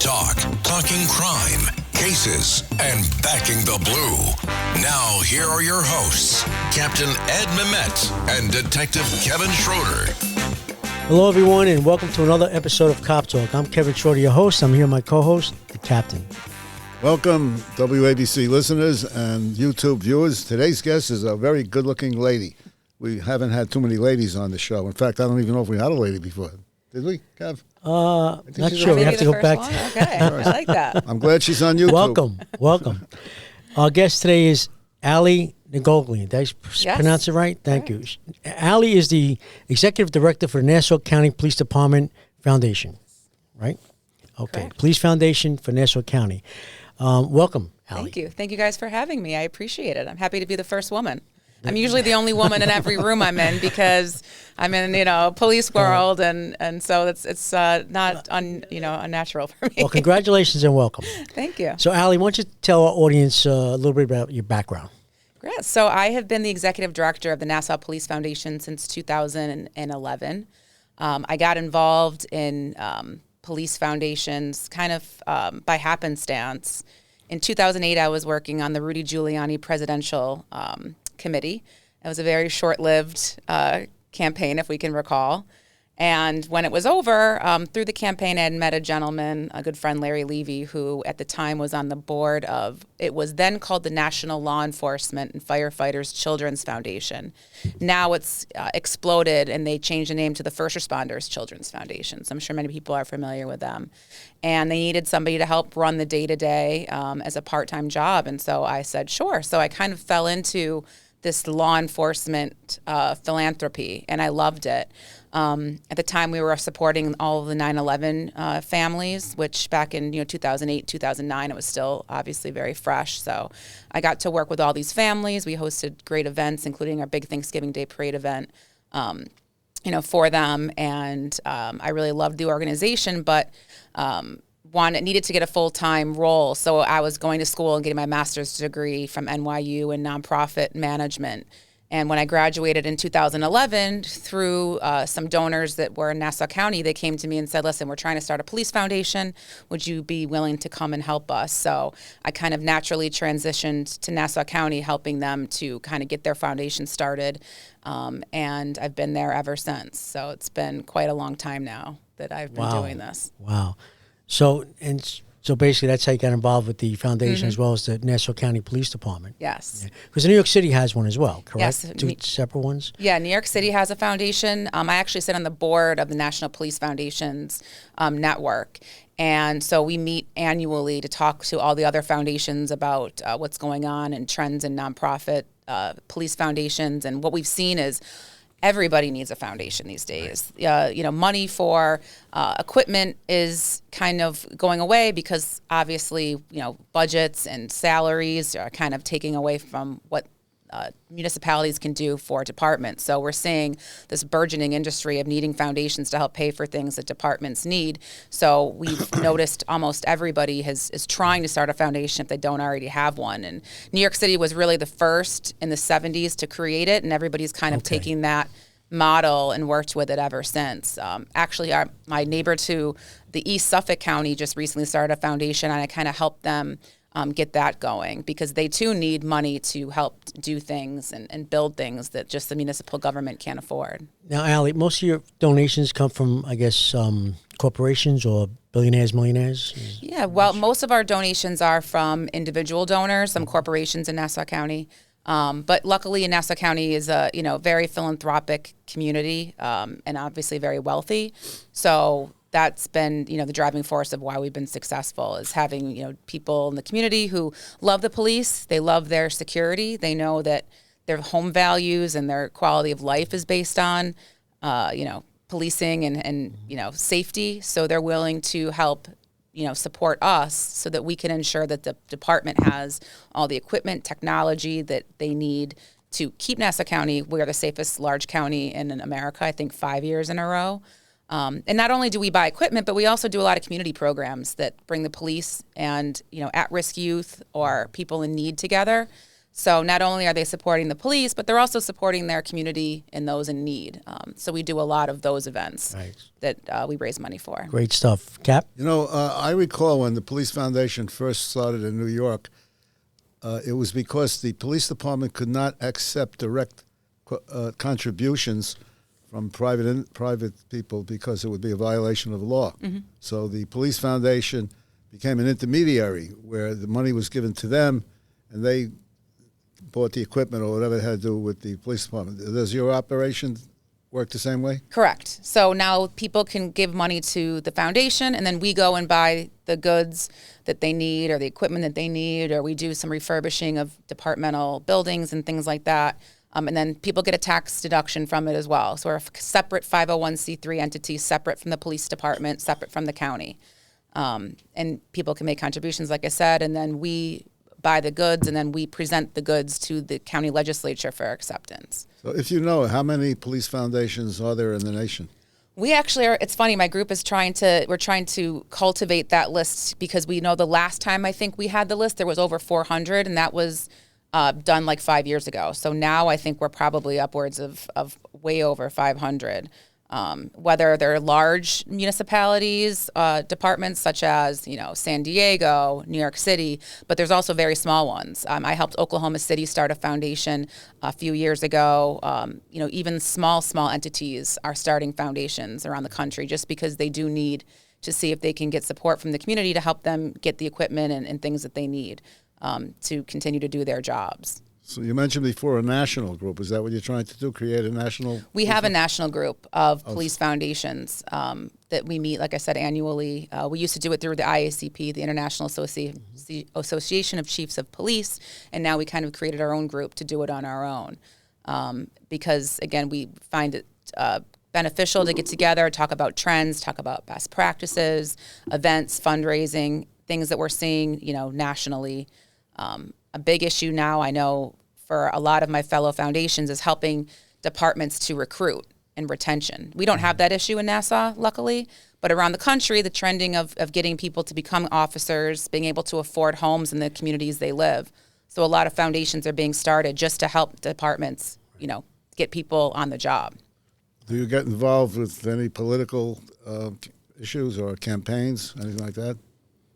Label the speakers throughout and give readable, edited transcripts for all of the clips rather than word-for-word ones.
Speaker 1: talk, talking crime, cases, and backing the blue. Now, here are your hosts, Captain Ed Mehmet and Detective Kevin Schroeder.
Speaker 2: Hello, everyone, and welcome to another episode of Cop Talk. I'm Kevin Schroeder, your host. I'm here with my co-host, the Captain.
Speaker 3: Welcome, WABC listeners and YouTube viewers. Today's guest is a very good-looking lady. We haven't had too many ladies on the show. In fact, I don't even know if we had a lady before. Did we, Kev?
Speaker 2: Not sure. We have to go back.
Speaker 4: Okay, I like that.
Speaker 3: I'm glad she's on YouTube.
Speaker 2: Welcome. Our guest today is Ali Nigolian. Did I pronounce it right? Thank you. Ali is the Executive Director for the Nassau County Police Department Foundation, right? Okay.
Speaker 4: Correct.
Speaker 2: Police Foundation for Nassau County. Welcome, Ali.
Speaker 4: Thank you. Thank you guys for having me. I appreciate it. I'm happy to be the first woman. I'm usually the only woman in every room I'm in because I'm in, police world, and so it's not unnatural for me.
Speaker 2: Well, congratulations and welcome.
Speaker 4: Thank you.
Speaker 2: So, Ali, why don't you tell our audience a little bit about your background?
Speaker 4: Great. So I have been the executive director of the Nassau Police Foundation since 2011. I got involved in police foundations kind of by happenstance. In 2008, I was working on the Rudy Giuliani presidential committee. It was a very short-lived campaign, if we can recall. And when it was over, through the campaign, I had met a gentleman, a good friend, Larry Levy, who at the time was on the board of, it was then called the National Law Enforcement and Firefighters Children's Foundation. Now it's exploded, and they changed the name to the First Responders Children's Foundation. So I'm sure many people are familiar with them. And they needed somebody to help run the day-to-day as a part-time job. And so I said, sure. So I kind of fell into this law enforcement philanthropy, and I loved it. At the time, we were supporting all of the 9/11 families, which back in 2008, 2009, it was still obviously very fresh. So I got to work with all these families. We hosted great events, including our big Thanksgiving Day Parade event, for them. And I really loved the organization, but needed to get a full-time role. So I was going to school and getting my master's degree from NYU in nonprofit management. And when I graduated in 2011, through some donors that were in Nassau County, they came to me and said, listen, we're trying to start a police foundation. Would you be willing to come and help us? So I kind of naturally transitioned to Nassau County, helping them to kind of get their foundation started. And I've been there ever since. So it's been quite a long time now that I've been doing this.
Speaker 2: Wow. So basically that's how you got involved with the foundation as well as the Nassau County Police Department.
Speaker 4: Yes.
Speaker 2: Because New York City has one as well, correct?
Speaker 4: Yes.
Speaker 2: Two separate ones?
Speaker 4: Yeah, New York City has a foundation. I actually sit on the board of the National Police Foundations network. And so we meet annually to talk to all the other foundations about what's going on and trends in nonprofit police foundations. And what we've seen is everybody needs a foundation these days. Money for equipment is kind of going away because obviously, budgets and salaries are kind of taking away from what municipalities can do for departments. So we're seeing this burgeoning industry of needing foundations to help pay for things that departments need. So we've noticed almost everybody is trying to start a foundation if they don't already have one. And New York City was really the first in the 70s to create it, and everybody's kind of taking that model and worked with it ever since. Actually, my neighbor to the East Suffolk County just recently started a foundation, and I kind of helped them get that going because they too need money to help do things and build things that just the municipal government can't afford.
Speaker 2: Now, Ali, most of your donations come from, I guess, corporations or billionaires, millionaires?
Speaker 4: Yeah, well, most of our donations are from individual donors, some corporations in Nassau County. But luckily, Nassau County is a very philanthropic community and obviously very wealthy. So that's been, the driving force of why we've been successful is having, people in the community who love the police. They love their security. They know that their home values and their quality of life is based on, policing and safety. So they're willing to help, support us so that we can ensure that the department has all the equipment, technology that they need to keep Nassau County. We are the safest large county in America, I think 5 years in a row. And not only do we buy equipment, but we also do a lot of community programs that bring the police and, at-risk youth or people in need together. So not only are they supporting the police, but they're also supporting their community and those in need. So we do a lot of those events that we raise money for.
Speaker 2: Great stuff. Cap?
Speaker 3: I recall when the Police Foundation first started in New York, it was because the police department could not accept direct contributions from private people because it would be a violation of the law. Mm-hmm. So the Police Foundation became an intermediary where the money was given to them and they bought the equipment or whatever it had to do with the police department. Does your operation work the same way?
Speaker 4: Correct. So now people can give money to the foundation, and then we go and buy the goods that they need or the equipment that they need, or we do some refurbishing of departmental buildings and things like that. And then people get a tax deduction from it as well. So we're a separate 501c3 entity, separate from the police department, separate from the county. And people can make contributions, like I said, and then we buy the goods, and then we present the goods to the county legislature for acceptance.
Speaker 3: So if you know, how many police foundations are there in the nation?
Speaker 4: We actually are, it's funny, my group is we're trying to cultivate that list because we know the last time I think we had the list, there was over 400, and that was done like 5 years ago. So now I think we're probably upwards of way over 500. Whether they're large municipalities, departments such as, San Diego, New York City, but there's also very small ones. I helped Oklahoma City start a foundation a few years ago. Even small entities are starting foundations around the country just because they do need to see if they can get support from the community to help them get the equipment and things that they need to continue to do their jobs.
Speaker 3: So you mentioned before a national group. Is that what you're trying to do, create a national?
Speaker 4: We have a national group of police foundations that we meet, like I said, annually. We used to do it through the IACP, the International Association of Chiefs of Police, and now we kind of created our own group to do it on our own. Because, again, we find it beneficial to get together, talk about trends, talk about best practices, events, fundraising, things that we're seeing, nationally. A big issue now, I know, for a lot of my fellow foundations is helping departments to recruit and retention. We don't have that issue in Nassau, luckily, but around the country, the trending of getting people to become officers, being able to afford homes in the communities they live. So a lot of foundations are being started just to help departments, get people on the job.
Speaker 3: Do you get involved with any political issues or campaigns, anything like that?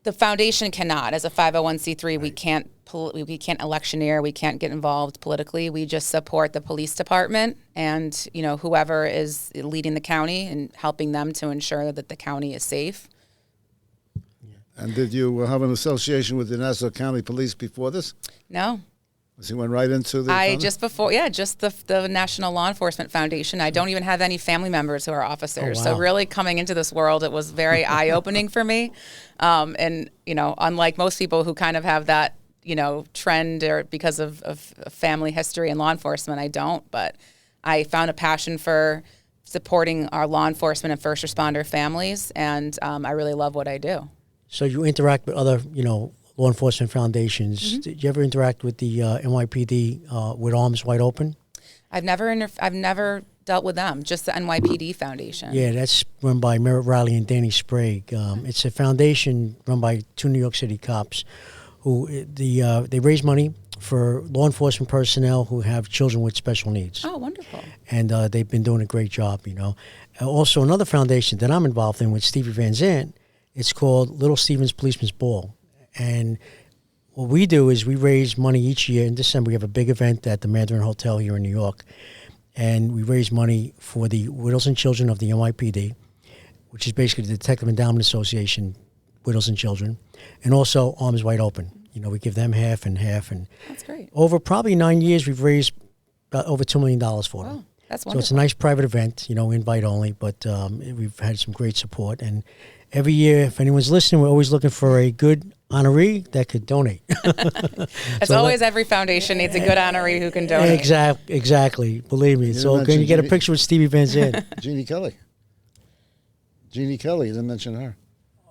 Speaker 4: The foundation cannot. As a 501c3, we can't electioneer. We can't get involved politically. We just support the police department and whoever is leading the county and helping them to ensure that the county is safe.
Speaker 3: And did you have an association with the Nassau County Police before this?
Speaker 4: No.
Speaker 3: So you went right into the...
Speaker 4: just the National Law Enforcement Foundation. I don't even have any family members who are officers.
Speaker 2: Oh, wow.
Speaker 4: So really coming into this world, it was very eye-opening for me. And, unlike most people who kind of have that, trend or because of family history and law enforcement, I don't. But I found a passion for supporting our law enforcement and first responder families, and I really love what I do. So
Speaker 2: you interact with other, law enforcement foundations. Mm-hmm. Did you ever interact with the NYPD with Arms Wide Open?
Speaker 4: I've never dealt with them, just the NYPD Foundation.
Speaker 2: Yeah, that's run by Merritt Riley and Danny Sprague. It's a foundation run by two New York City cops who they raise money for law enforcement personnel who have children with special needs.
Speaker 4: Oh, wonderful.
Speaker 2: And they've been doing a great job, Also, another foundation that I'm involved in with Stevie Van Zandt, it's called Little Stevens Policeman's Ball. And what we do is we raise money each year. In December, we have a big event at the Mandarin Hotel here in New York. And we raise money for the Widows and Children of the NYPD, which is basically the Detective Endowment Association, Widows and Children, and also Arms Wide Open. We give them half and half. And
Speaker 4: that's great.
Speaker 2: Over probably 9 years, we've raised about over $2 million for them.
Speaker 4: That's wonderful.
Speaker 2: So it's a nice private event, invite only, but we've had some great support. And every year, if anyone's listening, we're always looking for a good honoree that could donate.
Speaker 4: As always, every foundation needs a good honoree who can donate.
Speaker 2: Exactly. Believe me. So can you get a picture with Stevie Van Zandt?
Speaker 3: Jeannie Kelly. You didn't mention her.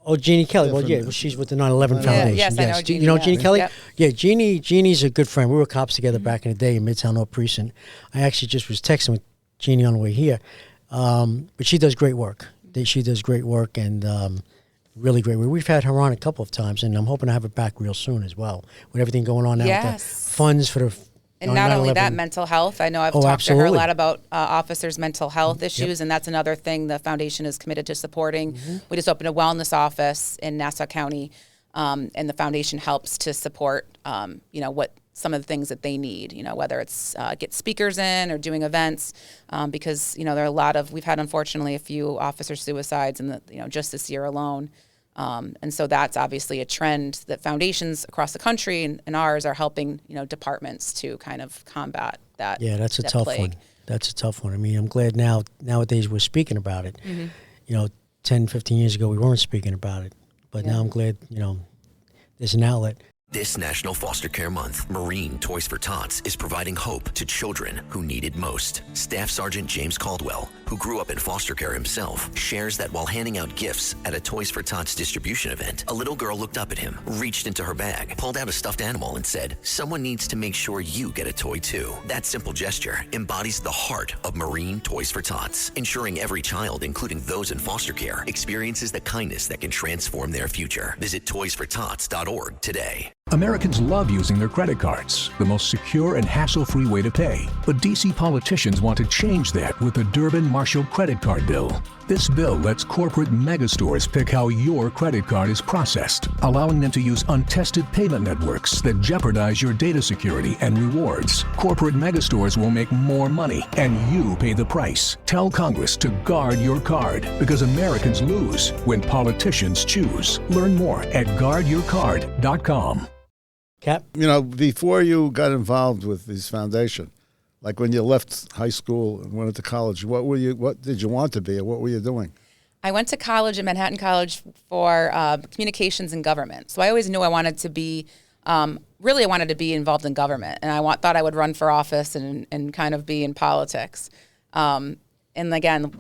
Speaker 2: Oh, Jeannie Kelly. Well, she's with the 9/11 Foundation.
Speaker 4: Yes, I know Jeannie.
Speaker 2: You know Jeannie Kelly?
Speaker 4: Yep.
Speaker 2: Yeah, Jeannie's a good friend. We were cops together back in the day in Midtown North Precinct. I actually just was texting with Jeannie on the way here. But she does great work. She does great work, and really great. We've had her on a couple of times, and I'm hoping to have her back real soon as well. With everything going on now, with the funds for the
Speaker 4: and not only that, mental health. I know I've talked to her a lot about officers' mental health issues, and that's another thing the foundation is committed to supporting. We just opened a wellness office in Nassau County, and the foundation helps to support, what some of the things that they need, whether it's get speakers in or doing events, because, there are a lot of, we've had unfortunately a few officer suicides in just this year alone. And so that's obviously a trend that foundations across the country and ours are helping, departments to kind of combat that.
Speaker 2: Yeah, that's a tough one. That's a tough one. I mean, I'm glad nowadays we're speaking about it. 10, 15 years ago we weren't speaking about it. But now I'm glad, there's an outlet.
Speaker 5: This National Foster Care Month, Marine Toys for Tots is providing hope to children who need it most. Staff Sergeant James Caldwell, who grew up in foster care himself, shares that while handing out gifts at a Toys for Tots distribution event, a little girl looked up at him, reached into her bag, pulled out a stuffed animal and said, "Someone needs to make sure you get a toy too." That simple gesture embodies the heart of Marine Toys for Tots, ensuring every child, including those in foster care, experiences the kindness that can transform their future. Visit toysfortots.org today.
Speaker 6: Americans love using their credit cards, the most secure and hassle-free way to pay. But D.C. politicians want to change that with the Durbin-Marshall credit card bill. This bill lets corporate megastores pick how your credit card is processed, allowing them to use untested payment networks that jeopardize your data security and rewards. Corporate megastores will make more money, and you pay the price. Tell Congress to guard your card, because Americans lose when politicians choose. Learn more at guardyourcard.com.
Speaker 2: Cap?
Speaker 3: Before you got involved with this foundation, like when you left high school and went into college, what did you want to be, or what were you doing?
Speaker 4: I went to college at Manhattan College for communications and government. So I always knew I wanted to be, I wanted to be involved in government. And I thought I would run for office and kind of be in politics. And again,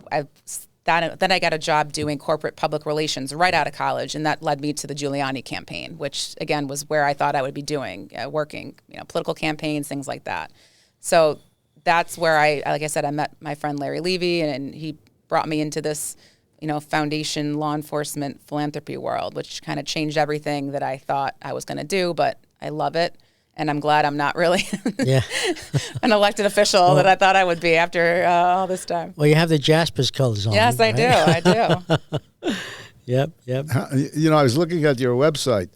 Speaker 4: then I got a job doing corporate public relations right out of college, and that led me to the Giuliani campaign, which, again, was where I thought I would be doing, working, political campaigns, things like that. So that's where like I said, I met my friend Larry Levy, and he brought me into this, foundation, law enforcement, philanthropy world, which kind of changed everything that I thought I was going to do, but I love it. And I'm glad I'm not really an elected official that I thought I would be after all this time.
Speaker 2: Well, you have the Jaspers colors on.
Speaker 4: Yes,
Speaker 2: right?
Speaker 4: I do.
Speaker 2: Yep.
Speaker 3: I was looking at your website.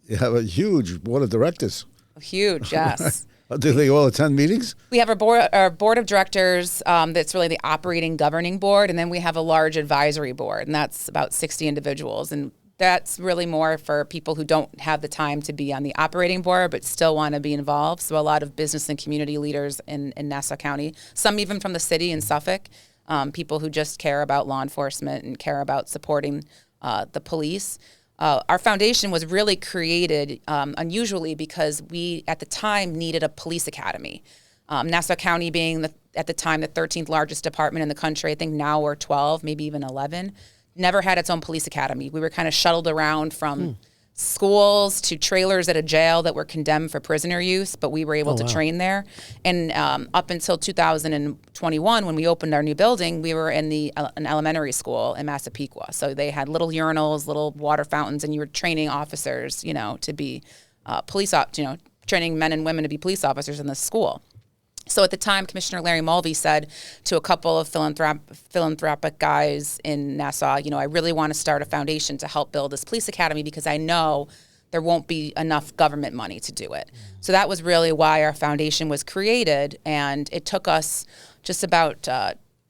Speaker 3: You have a huge board of directors.
Speaker 4: Huge, yes.
Speaker 3: Do they all attend meetings?
Speaker 4: We have our board of directors that's really the operating governing board, and then we have a large advisory board, and that's about 60 individuals. And that's really more for people who don't have the time to be on the operating board but still want to be involved. So a lot of business and community leaders in Nassau County, some even from the city in Suffolk, people who just care about law enforcement and care about supporting the police. Our foundation was really created unusually because we, at the time, needed a police academy. Nassau County being, at the time, the 13th largest department in the country. I think now we're 12, maybe even 11. Never had its own police academy. We were kind of shuttled around from schools to trailers at a jail that were condemned for prisoner use, but we were able to train there. And up until 2021, when we opened our new building, we were in an elementary school in Massapequa. So they had little urinals, little water fountains, and you were training officers, to be training men and women to be police officers in the school. So at the time, Commissioner Larry Mulvey said to a couple of philanthropic guys in Nassau, I really want to start a foundation to help build this police academy because I know there won't be enough government money to do it. So that was really why our foundation was created, and it took us just about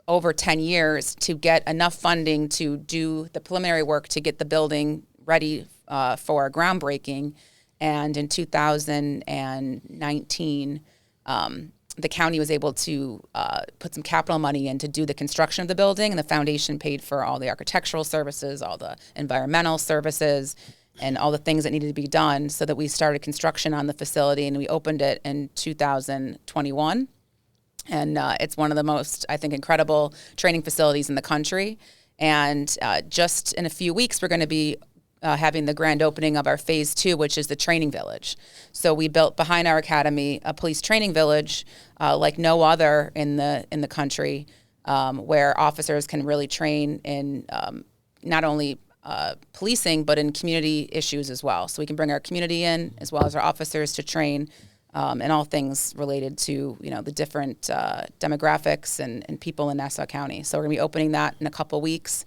Speaker 4: over 10 years to get enough funding to do the preliminary work to get the building ready for groundbreaking. And in 2019, the county was able to put some capital money in to do the construction of the building, and the foundation paid for all the architectural services, all the environmental services, and all the things that needed to be done so that we started construction on the facility, and we opened it in 2021. And it's one of the most, I think, incredible training facilities in the country. And just in a few weeks, we're going to be having the grand opening of our phase 2, which is the training village. So we built behind our academy a police training village like no other in the country, where officers can really train in not only policing, but in community issues as well. So we can bring our community in as well as our officers to train in all things related to, the different demographics and people in Nassau County. So we're going to be opening that in a couple weeks,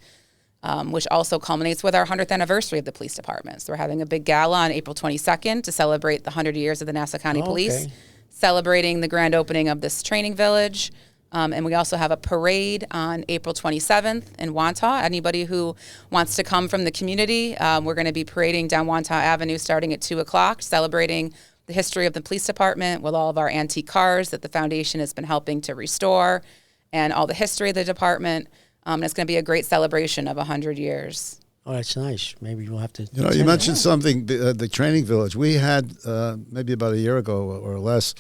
Speaker 4: which also culminates with our 100th anniversary of the police department. So we're having a big gala on April 22nd to celebrate the 100 years of the Nassau County Police, celebrating the grand opening of this training village. And we also have a parade on April 27th in Wantagh. Anybody who wants to come from the community, we're going to be parading down Wantagh Avenue starting at 2 o'clock, celebrating the history of the police department with all of our antique cars that the foundation has been helping to restore and all the history of the department. And it's going to be a great celebration of 100 years.
Speaker 2: Oh, that's nice. Maybe we'll have to.
Speaker 3: You mentioned something, the training village. We had, maybe about a year ago or less,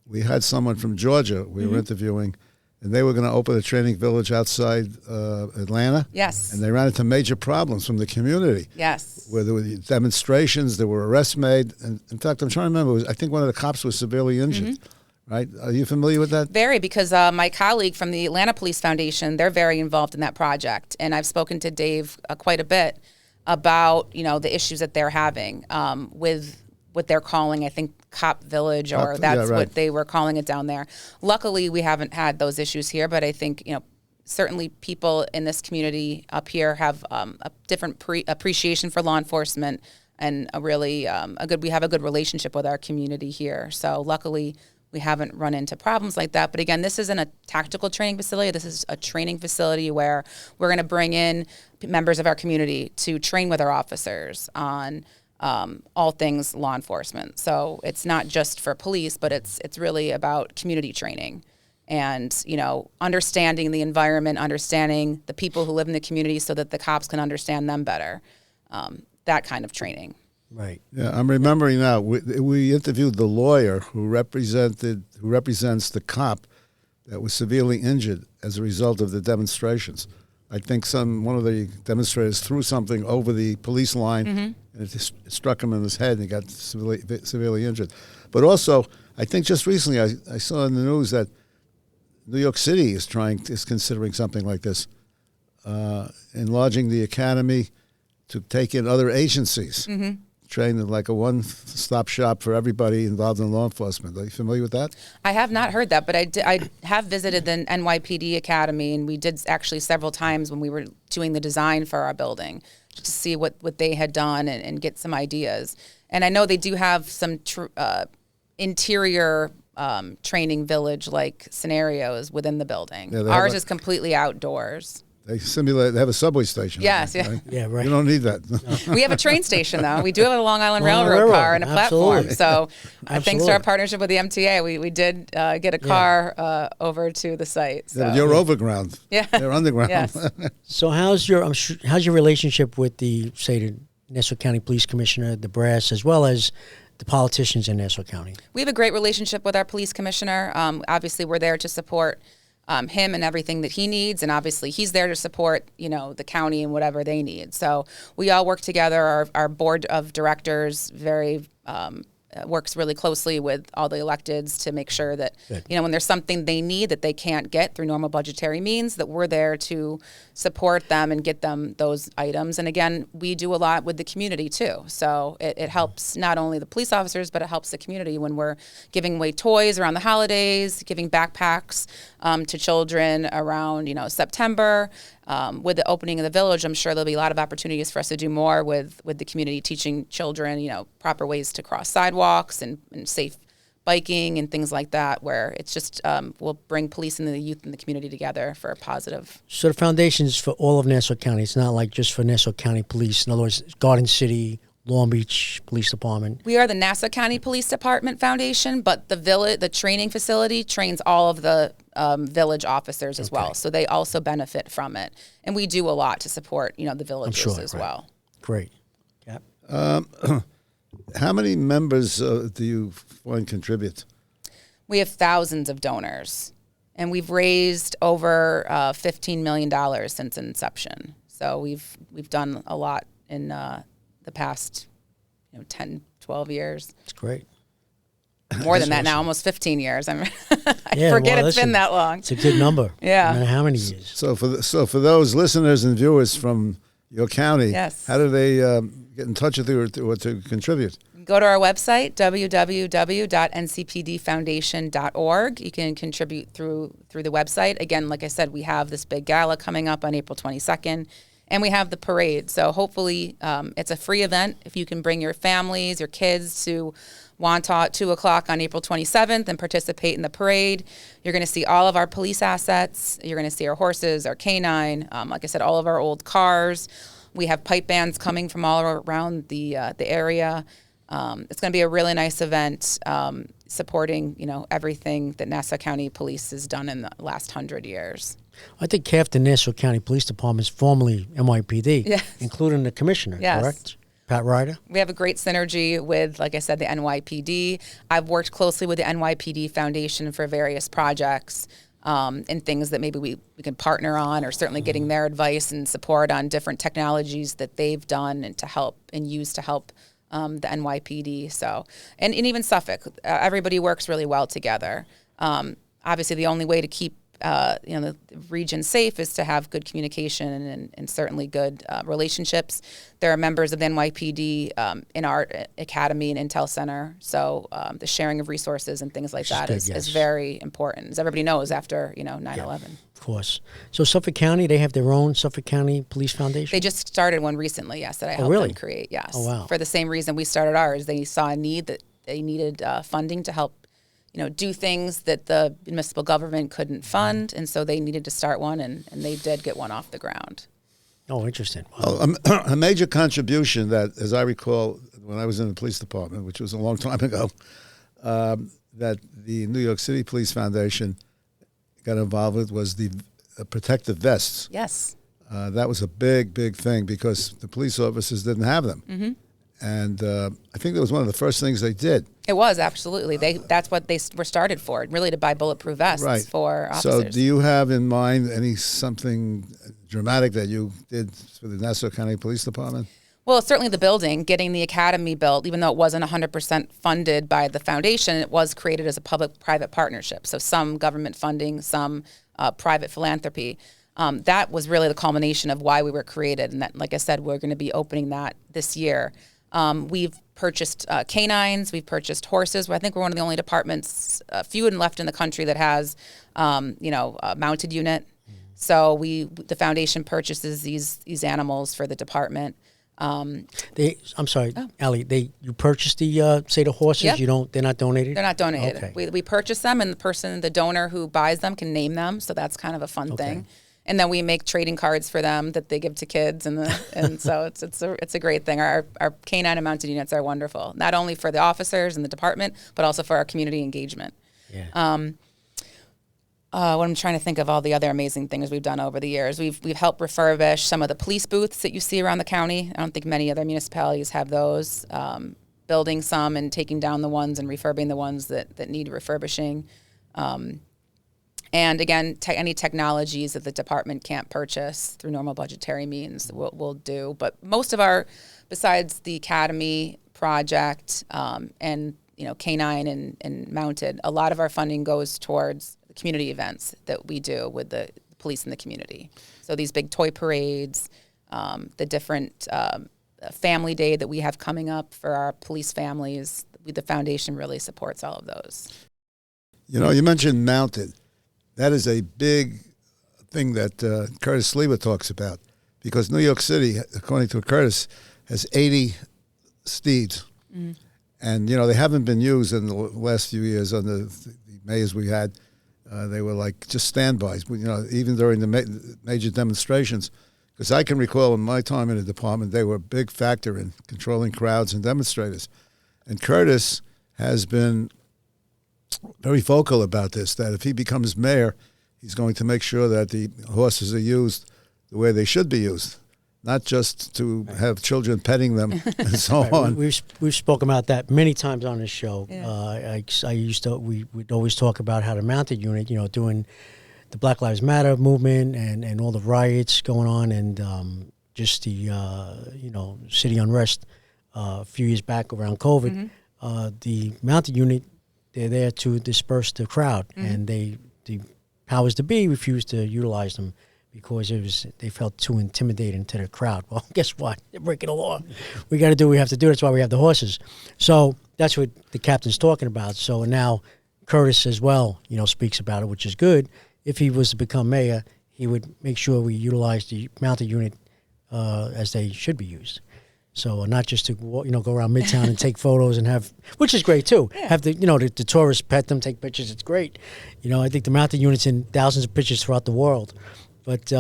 Speaker 3: we had someone from Georgia we were interviewing, and they were going to open a training village outside Atlanta.
Speaker 4: Yes.
Speaker 3: And they ran into major problems from the community.
Speaker 4: Yes.
Speaker 3: Where there were demonstrations, there were arrests made. And in fact, I'm trying to remember, I think one of the cops was severely injured. Right? Are you familiar with that?
Speaker 4: Very, because my colleague from the Atlanta Police Foundation, they're very involved in that project. And I've spoken to Dave quite a bit about, the issues that they're having with what they're calling, I think, Cop Village, or that's what they were calling it down there. Luckily, we haven't had those issues here, but I think, certainly people in this community up here have a different appreciation for law enforcement and we have a good relationship with our community here. So luckily, we haven't run into problems like that. But again, this isn't a tactical training facility. This is a training facility where we're going to bring in members of our community to train with our officers on all things law enforcement. So it's not just for police, but it's really about community training and, understanding the environment, understanding the people who live in the community so that the cops can understand them better. That kind of training.
Speaker 3: Right. Yeah, I'm remembering now. We interviewed the lawyer who represents the cop that was severely injured as a result of the demonstrations. I think one of the demonstrators threw something over the police line, and it struck him in his head, and he got severely injured. But also, I think just recently I saw in the news that New York City is considering something like this, enlarging the academy to take in other agencies. Trained like a one-stop shop for everybody involved in law enforcement. Are you familiar with that?
Speaker 4: I have not heard that, but I have visited the NYPD Academy, and we did actually several times when we were doing the design for our building to see what they had done and get some ideas. And I know they do have some interior training village-like scenarios within the building. Yeah, ours is completely outdoors.
Speaker 3: They have a subway station.
Speaker 4: Yes,
Speaker 3: right?
Speaker 2: Yeah, right.
Speaker 3: You don't need that.
Speaker 4: No. We have a train station, though. We do have a Long Island Railroad car and a platform. So thanks to our partnership with the MTA, we did get a car over to the site. So.
Speaker 3: Yeah, you're overground. Yeah. They're underground.
Speaker 4: Yes.
Speaker 2: So how's your relationship with the Nassau County Police Commissioner, the brass, as well as the politicians in Nassau County?
Speaker 4: We have a great relationship with our police commissioner. Obviously, we're there to support him and everything that he needs, and obviously he's there to support the county and whatever they need. So we all work together. Our board of directors works really closely with all the electeds to make sure that when there's something they need that they can't get through normal budgetary means, that we're there to support them and get them those items. And again, we do a lot with the community too. So it helps not only the police officers, but it helps the community when we're giving away toys around the holidays, giving backpacks to children around September. With the opening of the village, I'm sure there'll be a lot of opportunities for us to do more with the community, teaching children, proper ways to cross sidewalks and safe biking and things like that, where it's just will bring police and the youth and the community together for a positive.
Speaker 2: So the foundation is for all of Nassau County. It's not like just for Nassau County Police. In other words, Garden City, Long Beach Police Department.
Speaker 4: We are the Nassau County Police Department Foundation, but the training facility trains all of the village officers as well. So they also benefit from it. And we do a lot to support, the villages as well.
Speaker 2: Great. Yeah.
Speaker 3: How many members do you find contribute?
Speaker 4: We have thousands of donors, and we've raised over $15 million since inception. So we've done a lot in the past 10, 12 years.
Speaker 2: That's great.
Speaker 4: More than that now, almost 15 years. I forget it's been that long.
Speaker 2: It's a good number.
Speaker 4: Yeah.
Speaker 2: No matter how many years.
Speaker 3: So for those listeners and viewers from your county.
Speaker 4: Yes.
Speaker 3: How do they get in touch with you or to contribute?
Speaker 4: Go to our website, www.ncpdfoundation.org. You can contribute through the website. Again, like I said, we have this big gala coming up on April 22nd, and we have the parade. So hopefully it's a free event. If you can bring your families, your kids to Wantagh at 2 o'clock on April 27th and participate in the parade, you're going to see all of our police assets. You're going to see our horses, our canine, like I said, all of our old cars. We have pipe bands coming from all around the area. It's going to be a really nice event, supporting everything that Nassau County Police has done in the last 100 years.
Speaker 2: I think half the Nassau County Police Department is formerly NYPD,
Speaker 4: yes.
Speaker 2: including the commissioner,
Speaker 4: yes.
Speaker 2: correct? Pat Ryder?
Speaker 4: We have a great synergy with, like I said, the NYPD. I've worked closely with the NYPD Foundation for various projects and things that maybe we can partner on, or certainly getting their advice and support on different technologies that they've done and use to help the NYPD. So, and even Suffolk, everybody works really well together. Obviously, the only way to keep the region safe is to have good communication and certainly good relationships. There are members of the NYPD in our academy and intel center, so the sharing of resources and things like that is very important, as everybody knows after 9/11.
Speaker 2: Yeah, of course. So Suffolk County, they have their own Suffolk County Police Foundation?
Speaker 4: They just started one recently, yes, that I helped them create, yes.
Speaker 2: Oh, wow.
Speaker 4: For the same reason we started ours. They saw a need that they needed funding to help do things that the municipal government couldn't fund, and so they needed to start one, and they did get one off the ground.
Speaker 2: Oh, interesting. Wow.
Speaker 3: Well, a major contribution that, as I recall, when I was in the police department, which was a long time ago, that the New York City Police Foundation got involved with was the protective vests.
Speaker 4: Yes.
Speaker 3: That was a big, big thing because the police officers didn't have them. Mm-hmm. And I think that was one of the first things they did.
Speaker 4: It was, absolutely. That's what they were started for, really, to buy bulletproof vests for officers.
Speaker 3: So do you have in mind something dramatic that you did for the Nassau County Police Department?
Speaker 4: Well, certainly the building, getting the academy built, even though it wasn't 100% funded by the foundation, it was created as a public-private partnership. So some government funding, some private philanthropy. That was really the culmination of why we were created. And that, like I said, we're going to be opening that this year. We've purchased canines. We've purchased horses. I think we're one of the only departments, few and left in the country, that has, a mounted unit. So the foundation purchases these animals for the department.
Speaker 2: I'm sorry, Allie. You purchased the horses.
Speaker 4: Yep.
Speaker 2: They're not donated.
Speaker 4: They're not donated.
Speaker 2: Okay.
Speaker 4: We purchase them, and the donor who buys them can name them. So that's kind of a fun thing. And then we make trading cards for them that they give to kids, and so it's a great thing. Our canine and mounted units are wonderful, not only for the officers and the department, but also for our community engagement.
Speaker 2: Yeah.
Speaker 4: What I'm trying to think of all the other amazing things we've done over the years. We've helped refurbish some of the police booths that you see around the county. I don't think many other municipalities have those. Building some and taking down the ones and refurbing the ones that need refurbishing. And again, any technologies that the department can't purchase through normal budgetary means, we'll do. But most of besides the academy project and canine and mounted, a lot of our funding goes towards the community events that we do with the police in the community. So these big toy parades, the different family day that we have coming up for our police families, the foundation really supports all of those.
Speaker 3: You mentioned mounted. That is a big thing that Curtis Lewa talks about, because New York City, according to Curtis, has 80 steeds. Mm. And, they haven't been used in the last few years under the mayors we had. They were like just standbys, even during the major demonstrations. Because I can recall in my time in the department, they were a big factor in controlling crowds and demonstrators. And Curtis has been very vocal about this, that if he becomes mayor, he's going to make sure that the horses are used the way they should be used, not just to have children petting them and so on.
Speaker 2: We've spoken about that many times on this show. Yeah. We would always talk about how the mounted unit, doing the Black Lives Matter movement and all the riots going on, and just the city unrest a few years back around COVID. Mm-hmm. The mounted unit, they're there to disperse the crowd, and the powers to be refuse to utilize them. because they felt too intimidating to the crowd. Well, guess what? They're breaking the law. We got to do what we have to do. That's why we have the horses. So that's what the captain's talking about. So now Curtis as well, speaks about it, which is good. If he was to become mayor, he would make sure we utilize the mounted unit as they should be used. So not just to go around Midtown and take photos and have, which is great too. Yeah. Have the the tourists pet them, take pictures. It's great. I think the mounted units in thousands of pictures throughout the world, but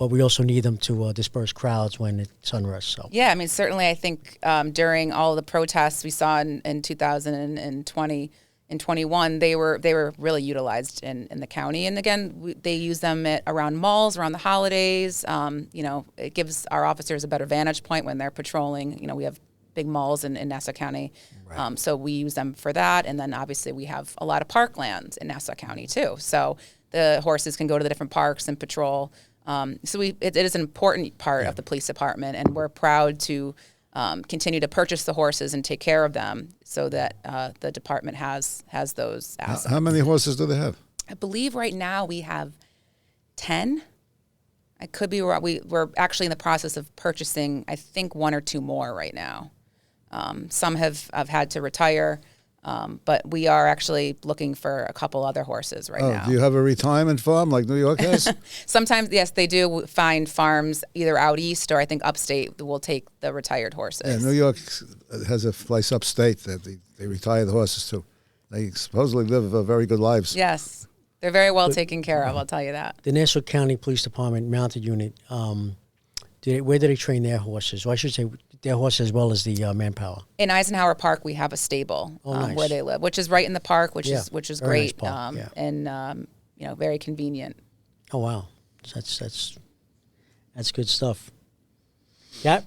Speaker 2: we also need them to disperse crowds when it's unrest. So
Speaker 4: yeah, I mean certainly I think during all the protests we saw in 2020. In 21, they were really utilized in the county, and again, they use them around malls, around the holidays. It gives our officers a better vantage point when they're patrolling. We have big malls in Nassau County, right. So we use them for that, and then obviously we have a lot of parklands in Nassau County too. So the horses can go to the different parks and patrol. So it is an important part of the police department, and we're proud to continue to purchase the horses and take care of them so that the department has those assets.
Speaker 3: How many horses do they have?
Speaker 4: I believe right now we have 10. I could be wrong. We're actually in the process of purchasing, I think, 1 or 2 more right now. Some have had to retire, but we are actually looking for a couple other horses right now.
Speaker 3: Do you have a retirement farm like New York has?
Speaker 4: Sometimes, yes, they do find farms either out east or I think upstate that will take the retired horses.
Speaker 3: Yeah, New York has a place upstate that they retire the horses to. They supposedly live very good lives.
Speaker 4: Yes, they're very well taken care of, I'll tell you that.
Speaker 2: The Nassau County Police Department mounted unit, where do they train their horses? Or I should say their horses as well as the manpower.
Speaker 4: In Eisenhower Park, we have a stable
Speaker 2: nice.
Speaker 4: where they live, which is right in the park, which is great,
Speaker 2: nice park,
Speaker 4: and very convenient.
Speaker 2: Oh wow, that's good stuff. Yeah,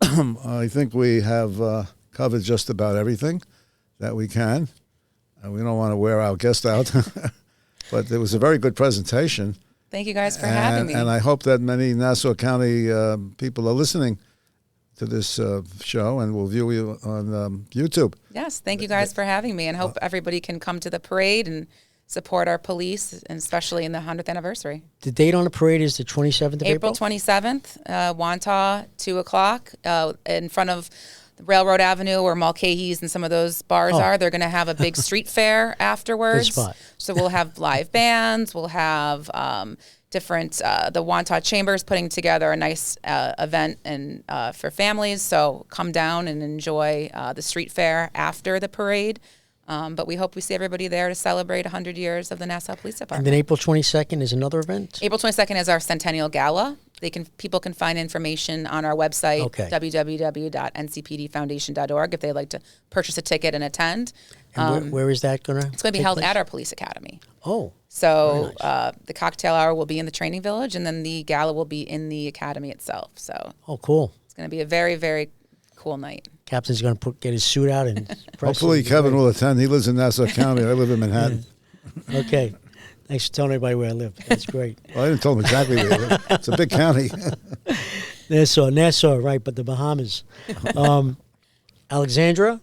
Speaker 3: I think we have covered just about everything that we can. We don't want to wear our guest out, but it was a very good presentation.
Speaker 4: Thank you guys for having me.
Speaker 3: And I hope that many Nassau County people are listening to this show and will view you on YouTube.
Speaker 4: Yes, thank you guys for having me, and hope everybody can come to the parade and support our police, and especially in the 100th anniversary.
Speaker 2: The date on the parade is the 27th of April?
Speaker 4: April 27th, Wantagh, 2 o'clock, in front of Railroad Avenue where Mulcahy's and some of those bars are. They're going to have a big street fair afterwards.
Speaker 2: Good spot.
Speaker 4: So we'll have live bands. We'll have different, the Wantagh Chambers putting together a nice event and for families. So come down and enjoy the street fair after the parade. But we hope we see everybody there to celebrate 100 years of the Nassau Police Department.
Speaker 2: And then April 22nd is another event?
Speaker 4: April 22nd is our Centennial Gala. People can find information on our website, www.ncpdfoundation.org, if they'd like to purchase a ticket and attend.
Speaker 2: And where is that going to?
Speaker 4: It's going to be held at our police academy.
Speaker 2: Oh.
Speaker 4: So
Speaker 2: nice.
Speaker 4: The cocktail hour will be in the training village, and then the gala will be in the academy itself. So.
Speaker 2: Oh, cool.
Speaker 4: It's going to be a very, very cool night.
Speaker 2: Captain's going to get his suit out and.
Speaker 3: Hopefully, Kevin will attend. He lives in Nassau County. I live in Manhattan.
Speaker 2: Okay. Thanks for telling everybody where I live. That's great.
Speaker 3: Well, I didn't tell him exactly where you live. It's a big county.
Speaker 2: Nassau, right, but the Bahamas. Alexandra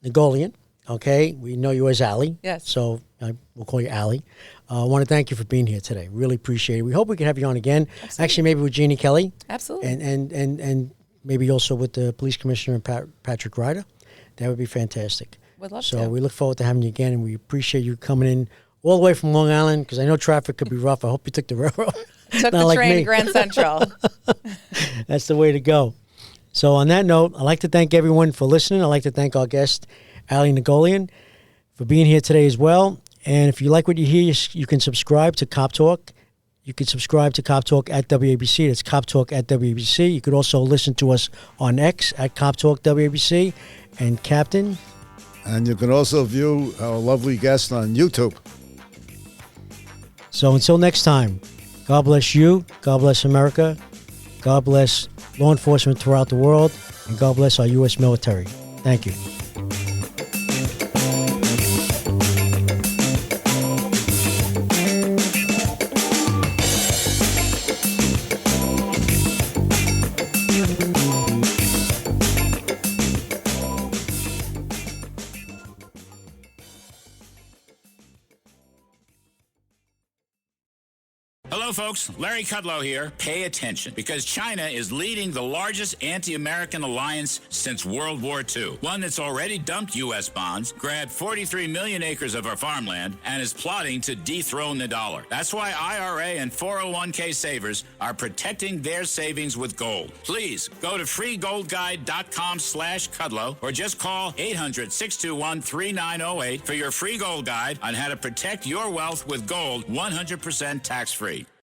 Speaker 2: Nigolian, okay? We know you as Allie.
Speaker 4: Yes.
Speaker 2: So we'll call you Allie. I want to thank you for being here today. Really appreciate it. We hope we can have you on again.
Speaker 4: Absolutely.
Speaker 2: Actually, maybe with Jeannie Kelly.
Speaker 4: Absolutely.
Speaker 2: And maybe also with the police commissioner, Patrick Ryder. That would be fantastic.
Speaker 4: Would love to.
Speaker 2: So we look forward to having you again, and we appreciate you coming in all the way from Long Island, because I know traffic could be rough. I hope you took the railroad.
Speaker 4: Took the train to Grand Central.
Speaker 2: That's the way to go. So on that note, I'd like to thank everyone for listening. I'd like to thank our guest, Allie Nigolian, for being here today as well. And if you like what you hear, you can subscribe to Cop Talk. You can subscribe to Cop Talk at WABC. That's Cop Talk at WABC. You could also listen to us on X at Cop Talk WABC. And Captain?
Speaker 3: And you can also view our lovely guest on YouTube.
Speaker 2: So until next time, God bless you, God bless America, God bless law enforcement throughout the world, and God bless our U.S. military. Thank you.
Speaker 7: Hello, folks. Larry Kudlow here. Pay attention, because China is leading the largest anti-American alliance since World War II. One that's already dumped U.S. bonds, grabbed 43 million acres of our farmland, and is plotting to dethrone the dollar. That's why IRA and 401k savers are protecting their savings with gold. Please go to freegoldguide.com/Kudlow or just call 800-621-3908 for your free gold guide on how to protect your wealth with gold 100% tax-free.